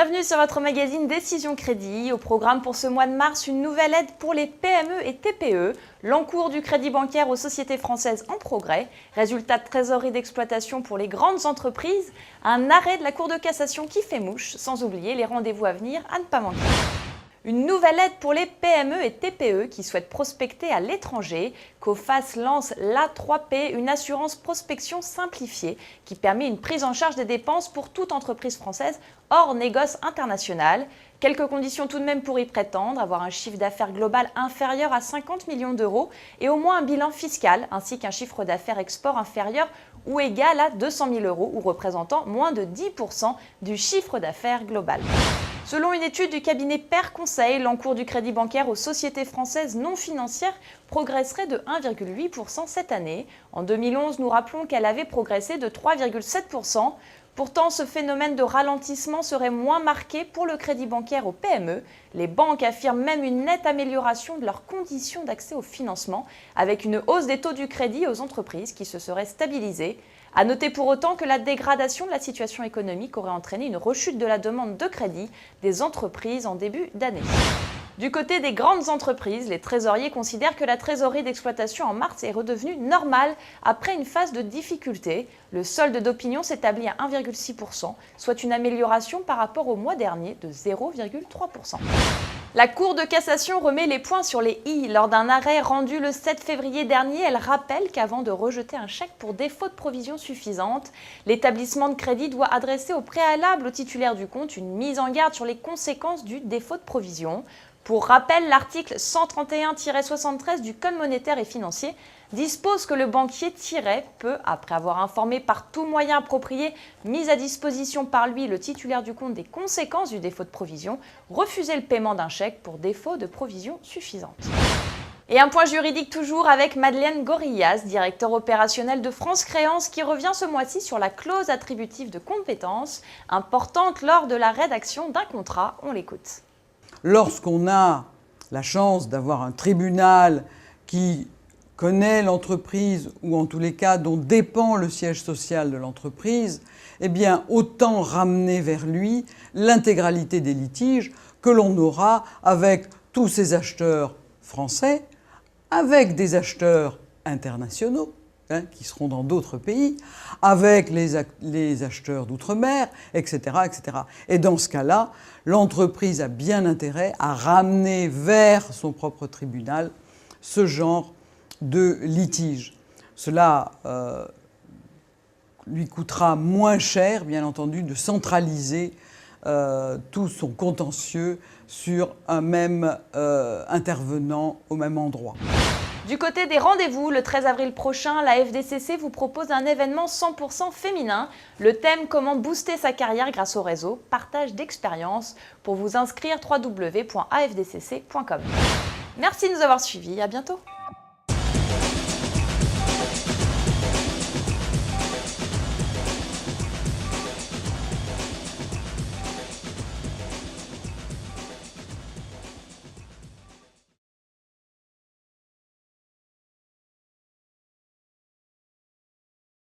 Bienvenue sur votre magazine Décision Crédit. Au programme pour ce mois de mars, une nouvelle aide pour les PME et TPE, l'encours du crédit bancaire aux sociétés françaises en progrès, résultat de trésorerie d'exploitation pour les grandes entreprises, un arrêt de la Cour de cassation qui fait mouche, sans oublier les rendez-vous à venir à ne pas manquer. Une nouvelle aide pour les PME et TPE qui souhaitent prospecter à l'étranger. Coface lance l'A3P, une assurance prospection simplifiée qui permet une prise en charge des dépenses pour toute entreprise française hors négoce international. Quelques conditions tout de même pour y prétendre, avoir un chiffre d'affaires global inférieur à 50 millions d'euros et au moins un bilan fiscal ainsi qu'un chiffre d'affaires export inférieur ou égal à 200 000 euros ou représentant moins de 10% du chiffre d'affaires global. Selon une étude du cabinet Pair Conseil, l'encours du crédit bancaire aux sociétés françaises non financières progresserait de 1,8% cette année. En 2011, nous rappelons qu'elle avait progressé de 3,7%. Pourtant, ce phénomène de ralentissement serait moins marqué pour le crédit bancaire aux PME. Les banques affirment même une nette amélioration de leurs conditions d'accès au financement, avec une hausse des taux du crédit aux entreprises qui se serait stabilisée. À noter pour autant que la dégradation de la situation économique aurait entraîné une rechute de la demande de crédit des entreprises en début d'année. Du côté des grandes entreprises, les trésoriers considèrent que la trésorerie d'exploitation en mars est redevenue normale après une phase de difficulté. Le solde d'opinion s'établit à 1,6%, soit une amélioration par rapport au mois dernier de 0,3%. La Cour de cassation remet les points sur les i. Lors d'un arrêt rendu le 7 février dernier, elle rappelle qu'avant de rejeter un chèque pour défaut de provision suffisante, l'établissement de crédit doit adresser au préalable au titulaire du compte une mise en garde sur les conséquences du défaut de provision. Pour rappel, l'article 131-73 du Code monétaire et financier dispose que le banquier peut, après avoir informé par tout moyen approprié mis à disposition par lui le titulaire du compte des conséquences du défaut de provision, refuser le paiement d'un chèque pour défaut de provision suffisante. Et un point juridique toujours avec Madeleine Gorillas, directeur opérationnel de France Créances, qui revient ce mois-ci sur la clause attributive de compétence, importante lors de la rédaction d'un contrat. On l'écoute. Lorsqu'on a la chance d'avoir un tribunal qui connaît l'entreprise, ou en tous les cas dont dépend le siège social de l'entreprise, eh bien autant ramener vers lui l'intégralité des litiges que l'on aura avec tous ces acheteurs français, avec des acheteurs internationaux, qui seront dans d'autres pays, avec les acheteurs d'outre-mer, etc., etc. Et dans ce cas-là, l'entreprise a bien intérêt à ramener vers son propre tribunal ce genre de litige. Cela lui coûtera moins cher, bien entendu, de centraliser tout son contentieux sur un même intervenant au même endroit. Du côté des rendez-vous, le 13 avril prochain, la FDCC vous propose un événement 100% féminin. Le thème « Comment booster sa carrière grâce au réseau ?» Partage d'expériences. Pour vous inscrire, www.afdcc.com. Merci de nous avoir suivis. À bientôt.